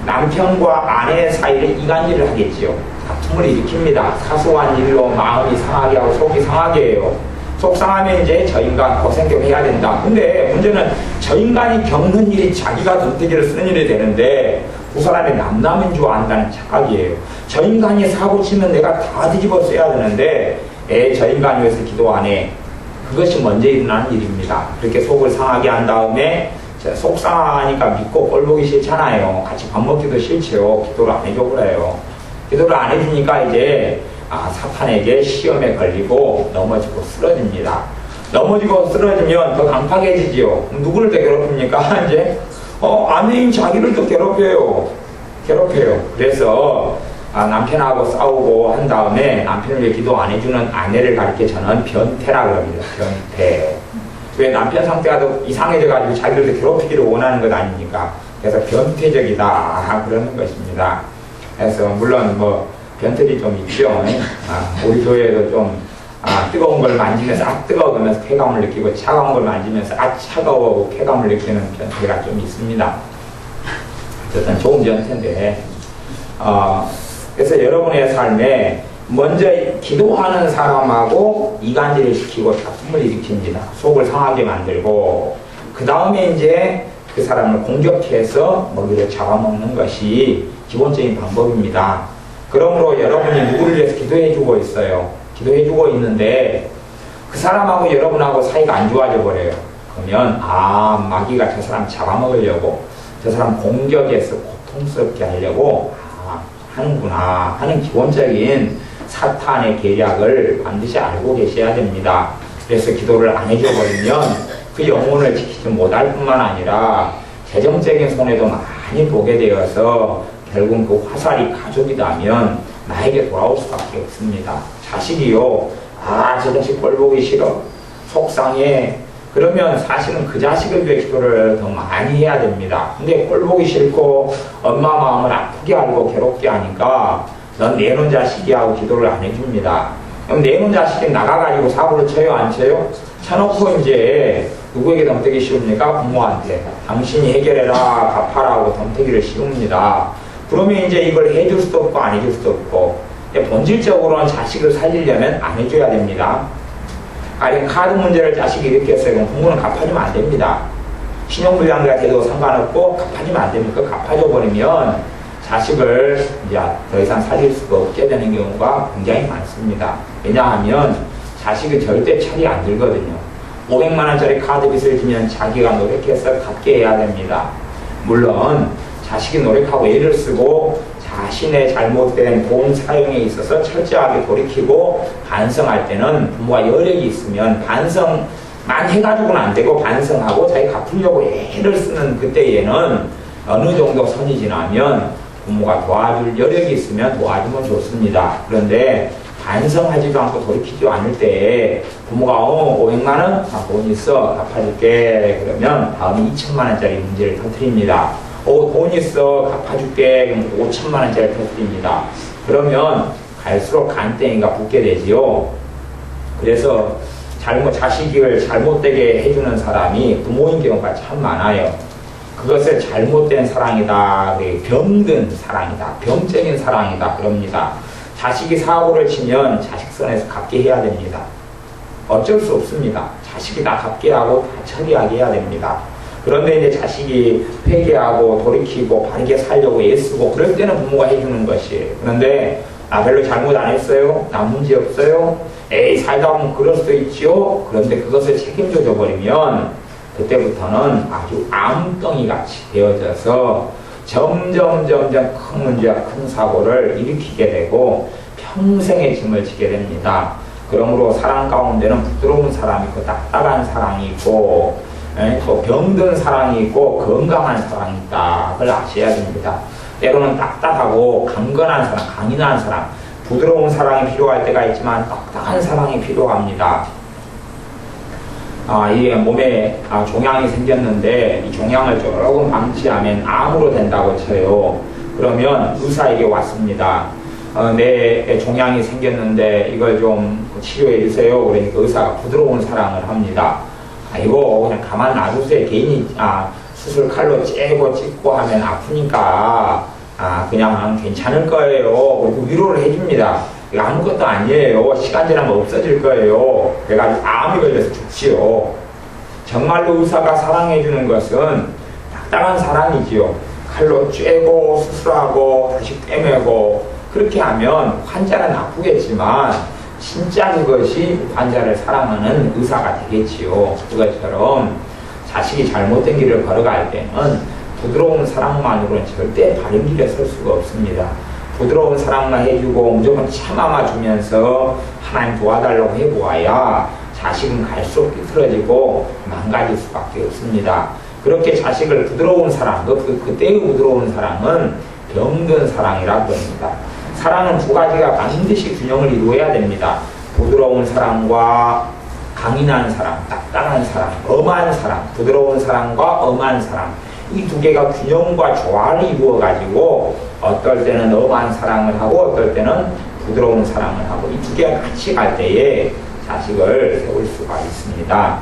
남편과 아내 사이를 이간질을 하겠지요. 다툼을 일으킵니다. 사소한 일로 마음이 상하게 하고 속이 상하게 해요. 속 상하면 이제 저 인간 고생 좀 해야 된다. 근데 문제는 저 인간이 겪는 일이 자기가 덤태기를 쓰는 일이 되는데 그 사람이 남남인 줄 안다는 착각이에요. 저 인간이 사고 치면 내가 다 뒤집어 써야 되는데 저 인간이 위해서 기도 안 해. 그것이 먼저 일어나는 일입니다. 그렇게 속을 상하게 한 다음에 속 상하니까 믿고 꼴 보기 싫잖아요. 같이 밥 먹기도 싫죠. 기도를 안 해줘 그래요. 기도를 안 해주니까 이제 사탄에게 시험에 걸리고 넘어지고 쓰러집니다. 넘어지고 쓰러지면 더 강팍해지지요. 누구를 더 괴롭힙니까? 이제 아내인 자기를 또 괴롭혀요. 그래서 남편하고 싸우고 한 다음에 남편을 위해 기도 안 해주는 아내를 가리켜 저는 변태라 그럽니다. 변태. 왜 남편 상태가 더 이상해져가지고 자기를 더 괴롭히기를 원하는 것 아닙니까? 그래서 변태적이다 그러는 것입니다. 그래서 물론 뭐 변태들이 좀 있죠. 우리 교회에도 좀 뜨거운 걸 만지면서 뜨거워 그러면서 쾌감을 느끼고 차가운 걸 만지면서 차가워 쾌감을 느끼는 변태가 좀 있습니다. 어쨌든 좋은 변태인데 그래서 여러분의 삶에 먼저 기도하는 사람하고 이간질을 시키고 다툼을 일으킵니다. 속을 상하게 만들고 그 다음에 이제 그 사람을 공격해서 먹이를 잡아먹는 것이 기본적인 방법입니다. 그러므로 여러분이 누구를 위해서 기도해주고 있어요. 기도해주고 있는데 그 사람하고 여러분하고 사이가 안 좋아져 버려요. 그러면 마귀가 저 사람 잡아먹으려고 저 사람 공격해서 고통스럽게 하려고 하는구나 하는 기본적인 사탄의 계략을 반드시 알고 계셔야 됩니다. 그래서 기도를 안 해줘버리면 그 영혼을 지키지 못할 뿐만 아니라 재정적인 손해도 많이 보게 되어서 결국 그 화살이 가족이라면 나에게 돌아올 수밖에 없습니다. 자식이요, 저 자식 꼴 보기 싫어, 속상해. 그러면 사실은 그 자식을 위해 기도를 더 많이 해야 됩니다. 근데 꼴 보기 싫고 엄마 마음을 아프게 하고 괴롭게 하니까 넌 내놓은 자식이 하고 기도를 안 해줍니다. 그럼 내놓은 자식이 나가가지고 사고를 쳐요, 안 쳐요? 쳐놓고 이제 누구에게 덤태기 씌웁니까? 부모한테. 당신이 해결해라, 갚아라 하고 덤태기를 씌웁니다. 그러면 이제 이걸 해줄 수도 없고 안 해줄 수도 없고, 본질적으로는 자식을 살리려면 안 해줘야 됩니다. 아니, 카드 문제를 자식이 일으켰어요. 그럼 부모는 갚아주면 안 됩니다. 신용불량자가 돼도 상관없고 갚아주면 안 됩니까? 갚아줘 버리면 자식을 이제 더 이상 살릴 수가 없게 되는 경우가 굉장히 많습니다. 왜냐하면 자식은 절대 철이 안 들거든요. 500만 원짜리 카드 빚을 지면 자기가 노력해서 갚게 해야 됩니다. 물론 자식이 노력하고 애를 쓰고 자신의 잘못된 돈 사용에 있어서 철저하게 돌이키고 반성할 때는 부모가 여력이 있으면 반성만 해가지고는 안 되고 반성하고 자기 갚으려고 애를 쓰는 그때에는 어느 정도 선이 지나면 부모가 도와줄 여력이 있으면 도와주면 좋습니다. 그런데 반성하지도 않고 돌이키지도 않을 때 부모가 500만 원? 돈 있어, 갚아줄게. 그러면 다음에 2천만 원짜리 문제를 터뜨립니다. 돈 있어, 갚아줄게. 그럼 5천만 원짜리 터뜨립니다. 그러면 갈수록 간땡이가 붙게 되지요. 그래서 자식을 잘못되게 해주는 사람이 부모인 경우가 참 많아요. 그것을 잘못된 사랑이다, 병든 사랑이다, 병적인 사랑이다 그럽니다. 자식이 사고를 치면 자식선에서 갚게 해야 됩니다. 어쩔 수 없습니다. 자식이 다 갚게 하고 다 처리하게 해야 됩니다. 그런데 이제 자식이 회개하고 돌이키고 바르게 살려고 애쓰고 그럴 때는 부모가 해주는 것이에요. 그런데 나 별로 잘못 안 했어요? 나 문제 없어요? 에이, 살다 보면 그럴 수도 있지요? 그런데 그것을 책임져 줘버리면 그때부터는 아주 암덩이 같이 되어져서 점점 큰 문제와 큰 사고를 일으키게 되고 평생의 짐을 지게 됩니다. 그러므로 사랑 가운데는 부드러운 사람이 있고 딱딱한 사랑이 있고 또 병든 사랑이 있고 건강한 사랑이 있다. 그걸 아셔야 됩니다. 때로는 딱딱하고 강건한 사랑, 강인한 사랑, 부드러운 사랑이 필요할 때가 있지만 딱딱한 사랑이 필요합니다. 이게 몸에 종양이 생겼는데 이 종양을 조금 방치하면 암으로 된다고 쳐요. 그러면 의사에게 왔습니다. 내 종양이 생겼는데 이걸 좀 치료해 주세요. 그러니까 의사가 부드러운 사랑을 합니다. 이거 그냥 가만 놔두세요. 괜히 수술 칼로 째고 찍고 하면 아프니까 그냥 괜찮을 거예요. 그리고 위로를 해줍니다. 이거 아무것도 아니에요. 시간 지나면 없어질 거예요. 그래가지고 암이 걸려서 죽지요. 정말로 의사가 사랑해주는 것은 딱딱한 사랑이지요. 칼로 쬐고 수술하고 다시 꿰매고 그렇게 하면 환자는 아프겠지만 진짜 그것이 환자를 사랑하는 의사가 되겠지요. 그것처럼 자식이 잘못된 길을 걸어갈 때는 부드러운 사랑만으로는 절대 바른 길에 설 수가 없습니다. 부드러운 사랑만 해주고 무조건 참아주면서 하나님 도와달라고 해보아야 자식은 갈수록 삐뚤어지고 망가질 수밖에 없습니다. 그렇게 자식을 부드러운 사랑, 그때의 부드러운 사랑은 병든 사랑이라고 합니다. 사랑은 두 가지가 반드시 균형을 이루어야 됩니다. 부드러운 사랑과 강인한 사랑, 딱딱한 사랑, 엄한 사랑, 부드러운 사랑과 엄한 사랑. 이 두 개가 균형과 조화를 이루어가지고 어떨 때는 엄한 사랑을 하고 어떨 때는 부드러운 사랑을 하고 이 두 개가 같이 갈 때에 자식을 세울 수가 있습니다.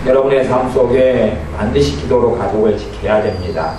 여러분의 삶 속에 반드시 기도로 가족을 지켜야 됩니다.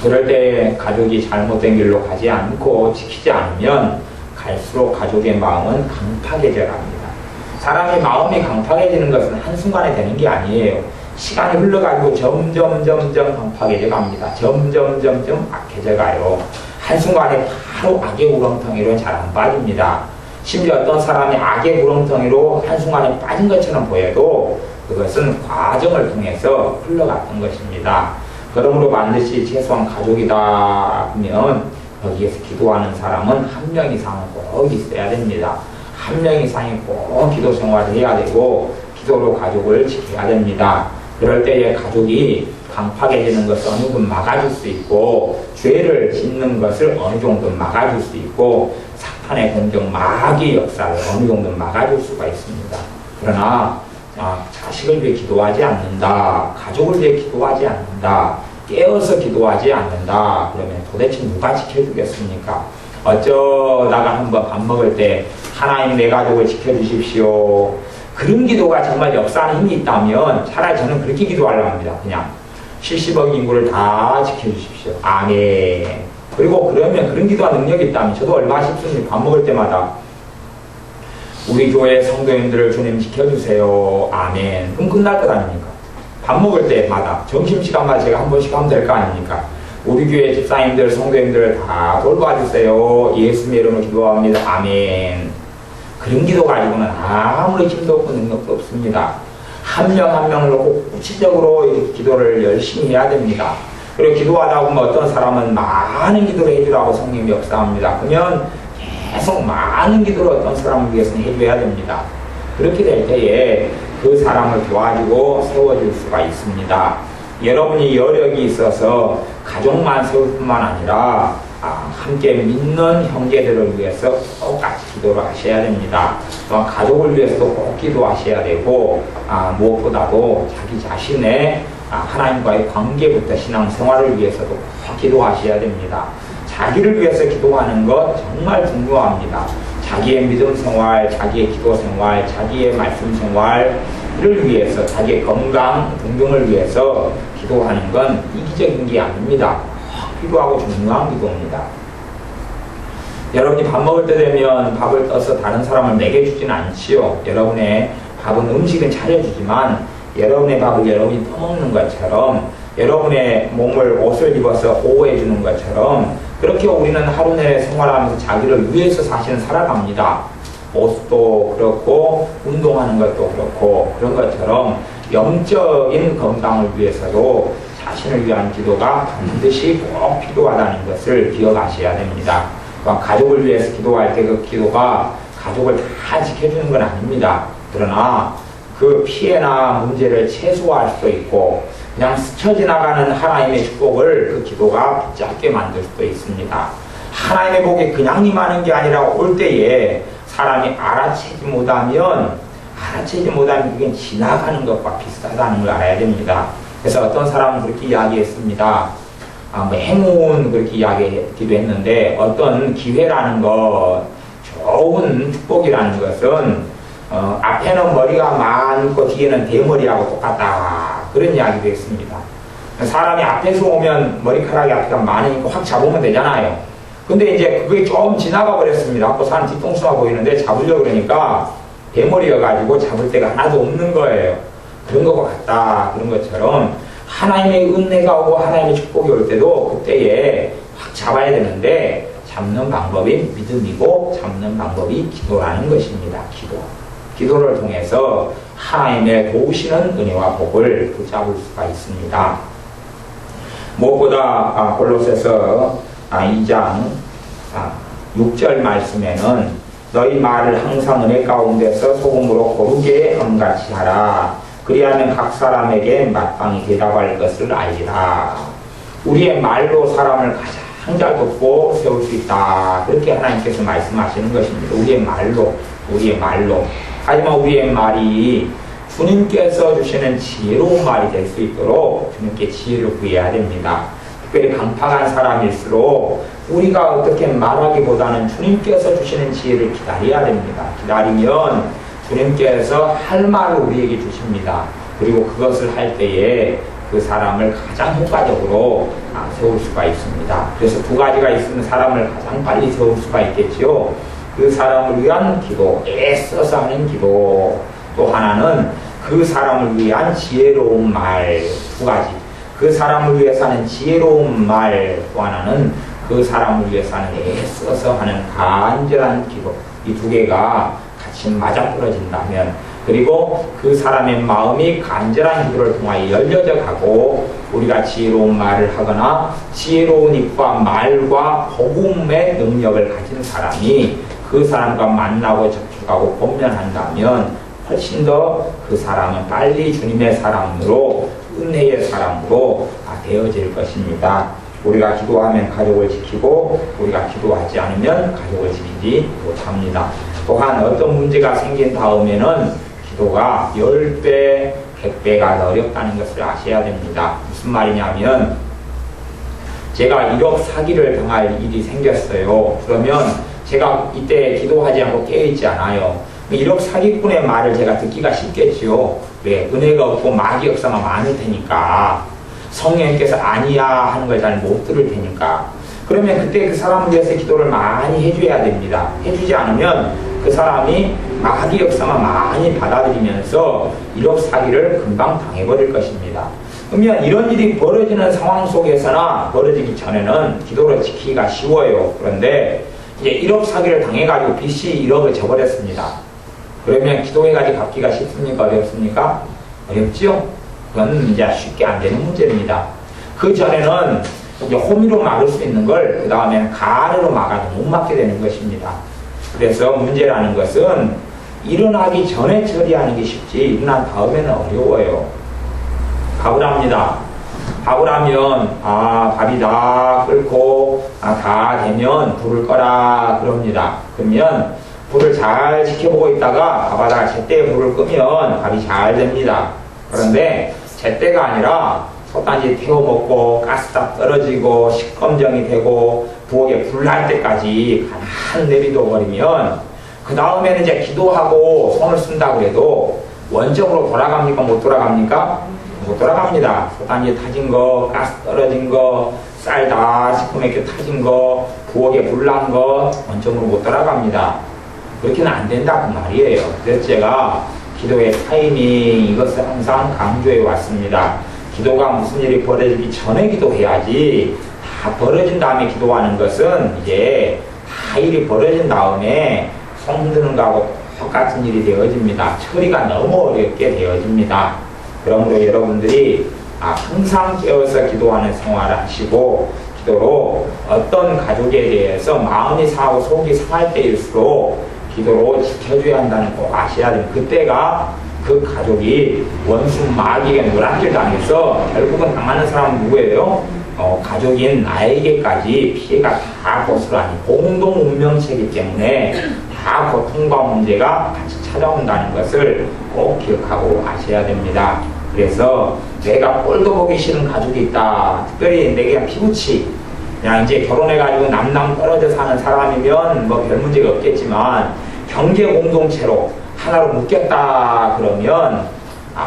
그럴 때 가족이 잘못된 길로 가지 않고 지키지 않으면 갈수록 가족의 마음은 강팍해져 갑니다. 사람의 마음이 강팍해지는 것은 한순간에 되는 게 아니에요. 시간이 흘러가지고 점점 강팍해져 갑니다. 점점 악해져 가요. 한순간에 바로 악의 구렁텅이로 잘 안 빠집니다. 심지어 어떤 사람이 악의 구렁텅이로 한순간에 빠진 것처럼 보여도 그것은 과정을 통해서 흘러갔던 것입니다. 그러므로 반드시 최소한 가족이다 하면 거기에서 기도하는 사람은 한 명 이상은 꼭 있어야 됩니다. 한 명 이상이 꼭 기도 생활을 해야 되고 기도로 가족을 지켜야 됩니다. 그럴 때에 가족이 강팍해지는 것을 어느 정도 막아줄 수 있고 죄를 짓는 것을 어느 정도 막아줄 수 있고 사탄의 공격 마귀의 역사를 어느 정도 막아줄 수가 있습니다. 그러나 자식을 위해 기도하지 않는다, 가족을 위해 기도하지 않는다, 깨어서 기도하지 않는다 그러면 도대체 누가 지켜주겠습니까? 어쩌다가 한번 밥 먹을 때 하나님 내 가족을 지켜주십시오, 그런 기도가 정말 역사하는 힘이 있다면 차라리 저는 그렇게 기도하려고 합니다. 그냥 70억 인구를 다 지켜주십시오. 아멘. 그리고 그러면 그런 기도가 능력이 있다면 저도 얼마나 싶습니까? 밥 먹을 때마다 우리 교회 성도님들을 주님 지켜주세요. 아멘. 그럼 끝날 것 아닙니까? 밥 먹을 때마다 점심시간마다 제가 한 번씩 하면 될 거 아닙니까? 우리 교회 집사님들 성도님들 다 돌봐주세요. 예수님의 이름으로 기도합니다. 아멘. 그런 기도 가지고는 아무리 힘도 없고 능력도 없습니다. 한 명 한 명을 놓고 구체적으로 이렇게 기도를 열심히 해야 됩니다. 그리고 기도하다 보면 어떤 사람은 많은 기도를 해주라고 성령이 역사합니다. 그러면 계속 많은 기도를 어떤 사람을 위해서는 해줘야 됩니다. 그렇게 될 때에 그 사람을 도와주고 세워줄 수가 있습니다. 여러분이 여력이 있어서 가족만 세울 뿐만 아니라 함께 믿는 형제들을 위해서 똑같이 기도를 하셔야 됩니다. 또한 가족을 위해서도 꼭 기도하셔야 되고 무엇보다도 자기 자신의 하나님과의 관계부터 신앙생활을 위해서도 꼭 기도하셔야 됩니다. 자기를 위해서 기도하는 것 정말 중요합니다. 자기의 믿음 생활, 자기의 기도 생활, 자기의 말씀 생활을 위해서, 자기의 건강 등등을 위해서 기도하는 건 이기적인 게 아닙니다. 필요하고 중요한 기도입니다. 여러분이 밥 먹을 때 되면 밥을 떠서 다른 사람을 먹여주지는 않지요. 여러분의 밥은 음식은 차려주지만 여러분의 밥을 여러분이 퍼먹는 것처럼, 여러분의 몸을 옷을 입어서 보호해주는 것처럼 그렇게 우리는 하루 내내 생활하면서 자기를 위해서 사실은 살아갑니다. 옷도 그렇고 운동하는 것도 그렇고 그런 것처럼 영적인 건강을 위해서도 자신을 위한 기도가 반드시 꼭 필요하다는 것을 기억하셔야 됩니다. 가족을 위해서 기도할 때 그 기도가 가족을 다 지켜주는 건 아닙니다. 그러나 그 피해나 문제를 최소화할 수도 있고 그냥 스쳐 지나가는 하나님의 축복을 그 기도가 붙잡게 만들 수도 있습니다. 하나님의 복이 그냥 임하는 게 아니라 올 때에 사람이 알아채지 못하면 그게 지나가는 것과 비슷하다는 걸 알아야 됩니다. 그래서 어떤 사람은 그렇게 이야기했습니다. 행운 그렇게 이야기하기도 했는데 어떤 기회라는 것, 좋은 축복이라는 것은 앞에는 머리가 많고 뒤에는 대머리하고 똑같다, 그런 이야기도 했습니다. 사람이 앞에서 오면 머리카락이 앞에가 많으니까 확 잡으면 되잖아요. 근데 이제 그게 좀 지나가 버렸습니다. 그 사람 뒤통수가 보이는데 잡으려고 그러니까 대머리여가지고 잡을 데가 하나도 없는 거예요. 그런 것 같다, 그런 것처럼 하나님의 은혜가 오고 하나님의 축복이 올 때도 그때에 확 잡아야 되는데 잡는 방법이 믿음이고 잡는 방법이 기도라는 것입니다. 기도를 통해서 하나님의 도우시는 은혜와 복을 붙잡을 수가 있습니다. 무엇보다 골로새서 2장 6절 말씀에는 너희 말을 항상 은혜 가운데서 소금으로 고르게 함같이 하라. 그리하면 각 사람에게 마땅히 대답할 것을 알리라. 우리의 말로 사람을 가장 잘 돕고 세울 수 있다, 그렇게 하나님께서 말씀하시는 것입니다. 우리의 말로. 하지만 우리의 말이 주님께서 주시는 지혜로운 말이 될 수 있도록 주님께 지혜를 구해야 됩니다. 특별히 강팍한 사람일수록 우리가 어떻게 말하기보다는 주님께서 주시는 지혜를 기다려야 됩니다. 기다리면 주님께서 할 말을 우리에게 주십니다. 그리고 그것을 할 때에 그 사람을 가장 효과적으로 세울 수가 있습니다. 그래서 두 가지가 있으면 사람을 가장 빨리 세울 수가 있겠지요. 그 사람을 위한 기도, 애써서 하는 기도. 또 하나는 그 사람을 위한 지혜로운 말. 두 가지. 그 사람을 위해서 하는 지혜로운 말. 또 하나는 그 사람을 위해서 하는 애써서 하는 간절한 기도. 이 두 개가 같이 맞아떨어진다면, 그리고 그 사람의 마음이 간절한 기도를 통하여 열려져 가고 우리가 지혜로운 말을 하거나 지혜로운 입과 말과 복음의 능력을 가진 사람이 그 사람과 만나고 접촉하고 권면한다면 훨씬 더 그 사람은 빨리 주님의 사람으로, 은혜의 사람으로 되어질 것입니다. 우리가 기도하면 가족을 지키고 우리가 기도하지 않으면 가족을 지키지 못합니다. 또한 어떤 문제가 생긴 다음에는 기도가 10배, 100배가 어렵다는 것을 아셔야 됩니다. 무슨 말이냐면, 제가 1억 사기를 당할 일이 생겼어요. 그러면 제가 이때 기도하지 않고 깨어있지 않아요. 1억 사기꾼의 말을 제가 듣기가 쉽겠지요. 왜? 은혜가 없고 마귀 역사가 많을 테니까. 성령님께서 아니야 하는 걸 잘 못 들을 테니까. 그러면 그때 그 사람을 위해서 기도를 많이 해줘야 됩니다. 해주지 않으면 그 사람이 마귀 역사만 많이 받아들이면서 1억 사기를 금방 당해버릴 것입니다. 그러면 이런 일이 벌어지는 상황 속에서나 벌어지기 전에는 기도를 지키기가 쉬워요. 그런데 이제 1억 사기를 당해가지고 빚이 1억을 져버렸습니다. 그러면 기도해가지고 갚기가 쉽습니까? 어렵습니까? 어렵지요? 그건 이제 쉽게 안 되는 문제입니다. 그 전에는 이제 호미로 막을 수 있는 걸 그 다음에는 가르로 막아도 못 막게 되는 것입니다. 그래서 문제라는 것은 일어나기 전에 처리하는 게 쉽지 일어난 다음에는 어려워요. 밥을 합니다. 밥을 하면 밥이 다 끓고 다 되면 불을 꺼라 그럽니다. 그러면 불을 잘 지켜보고 있다가 밥하다가 제때에 불을 끄면 밥이 잘 됩니다. 그런데 제때가 아니라 솥단지 태워 먹고 가스 다 떨어지고 식검정이 되고 부엌에 불 날 때까지 가만 내비둬 버리면 그 다음에는 이제 기도하고 손을 쓴다고 해도 원점으로 돌아갑니까? 못 돌아갑니까? 못 돌아갑니다. 솥단지 타진 거, 가스 떨어진 거, 쌀 다 시커멓게 타진 거, 부엌에 불 난 거 원점으로 못 돌아갑니다. 그렇게는 안 된다 그 말이에요. 그래서 제가 기도의 타이밍 이것을 항상 강조해 왔습니다. 기도가 무슨 일이 벌어지기 전에 기도해야지 다 벌어진 다음에 기도하는 것은 이제 다 일이 벌어진 다음에 손 흔드는 거하고 똑같은 일이 되어집니다. 처리가 너무 어렵게 되어집니다. 그러므로 여러분들이 항상 깨어서 기도하는 생활을 하시고 기도로 어떤 가족에 대해서 마음이 상하고 속이 상할 때일수록 기도로 지켜줘야 한다는 거 아셔야 됩니다. 그때가 그 가족이 원수 마귀에게 노란길 당해서 결국은 당하는 사람은 누구예요? 가족인 나에게까지 피해가 다 고스란히 공동 운명체이기 때문에 다 고통과 문제가 같이 찾아온다는 것을 꼭 기억하고 아셔야 됩니다. 그래서 내가 꼴도 보기 싫은 가족이 있다. 특별히 내게 피부치 그냥 이제 결혼해가지고 남남 떨어져 사는 사람이면 뭐 별 문제가 없겠지만 경제 공동체로 하나로 묶였다 그러면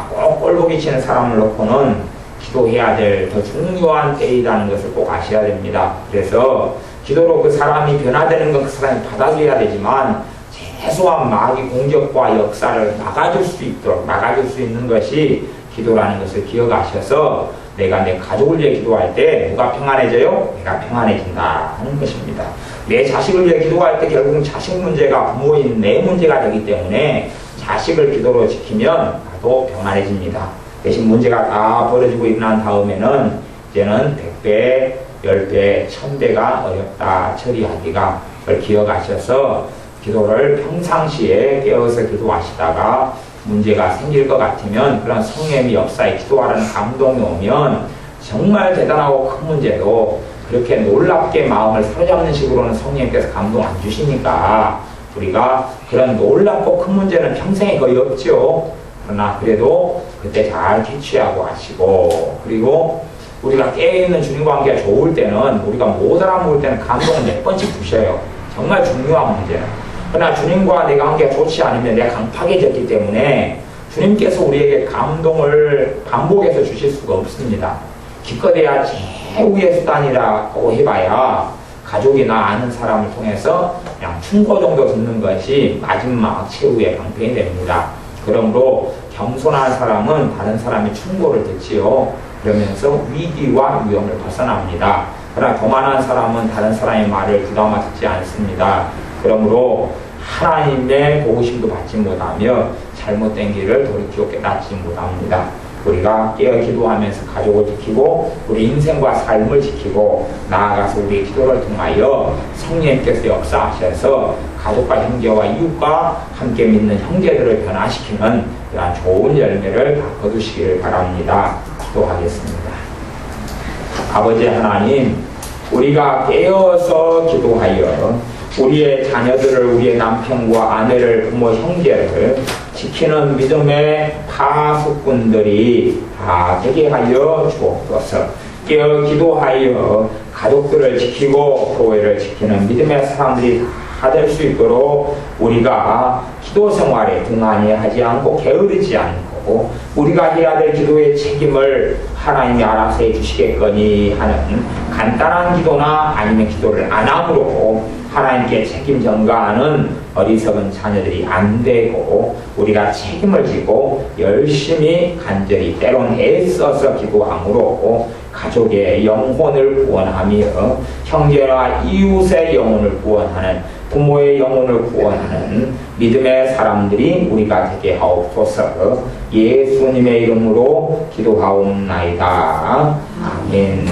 꼭 꼴보기 싫은 사람을 놓고는 기도해야 될 더 중요한 때이라는 것을 꼭 아셔야 됩니다. 그래서 기도로 그 사람이 변화되는 건 그 사람이 받아들여야 되지만 최소한 마귀 공격과 역사를 막아줄 수 있도록 막아줄 수 있는 것이 기도라는 것을 기억하셔서 내가 내 가족을 위해 기도할 때 누가 평안해져요? 내가 평안해진다 하는 것입니다. 내 자식을 위해 기도할 때 결국은 자식 문제가 부모인 내 문제가 되기 때문에 자식을 기도로 지키면 나도 평안해집니다. 대신 문제가 다 벌어지고 일어난 다음에는 이제는 100배, 10배, 1000배가 어렵다 처리하기가 그걸 기억하셔서 기도를 평상시에 깨어서 기도하시다가 문제가 생길 것 같으면 그런 성령의 역사에 기도하라는 감동이 오면 정말 대단하고 큰 문제도 그렇게 놀랍게 마음을 사로잡는 식으로는 성령님께서 감동 안 주시니까 우리가 그런 놀랍고 큰 문제는 평생에 거의 없죠. 그러나 그래도 그때 잘 캐치하고 하시고 그리고 우리가 깨어있는 주님과 관계가 좋을 때는 우리가 못 알아먹을 때는 감동을 몇 번씩 주셔요. 정말 중요한 문제는. 그러나 주님과 내가 관계가 좋지 않으면 내가 강팍해졌기 때문에 주님께서 우리에게 감동을 반복해서 주실 수가 없습니다. 기껏해야 최후의 수단이라고 해봐야 가족이나 아는 사람을 통해서 그냥 충고 정도 듣는 것이 마지막 최후의 방편이 됩니다. 그러므로 겸손한 사람은 다른 사람의 충고를 듣지요. 그러면서 위기와 위험을 벗어납니다. 그러나 교만한 사람은 다른 사람의 말을 귀담아 듣지 않습니다. 그러므로 하나님의 도우심도 받지 못하며 잘못된 길을 돌이키고 깨닫지 못합니다. 우리가 깨어 기도하면서 가족을 지키고 우리 인생과 삶을 지키고 나아가서 우리의 기도를 통하여 성령님께서 역사하셔서 가족과 형제와 이웃과 함께 믿는 형제들을 변화시키는 그런 좋은 열매를 다 거두시기를 바랍니다. 기도하겠습니다. 아버지 하나님, 우리가 깨어서 기도하여 우리의 자녀들을, 우리의 남편과 아내를, 부모, 형제를 지키는 믿음의 파수꾼들이 다 되게 하여 주옵소서. 깨어 기도하여 가족들을 지키고 교회를 지키는 믿음의 사람들이 다 될 수 있도록 우리가 기도 생활에 등한히 하지 않고 게으르지 않고 우리가 해야 될 기도의 책임을 하나님이 알아서 해주시겠거니 하는 간단한 기도나 아니면 기도를 안 함으로 하나님께 책임 전가하는 어리석은 자녀들이 안 되고 우리가 책임을 지고 열심히 간절히 때론 애써서 기도함으로 가족의 영혼을 구원하며 형제와 이웃의 영혼을 구원하는 부모의 영혼을 구원하는 믿음의 사람들이 우리가 되게 하옵소서. 예수님의 이름으로 기도하옵나이다. 아멘.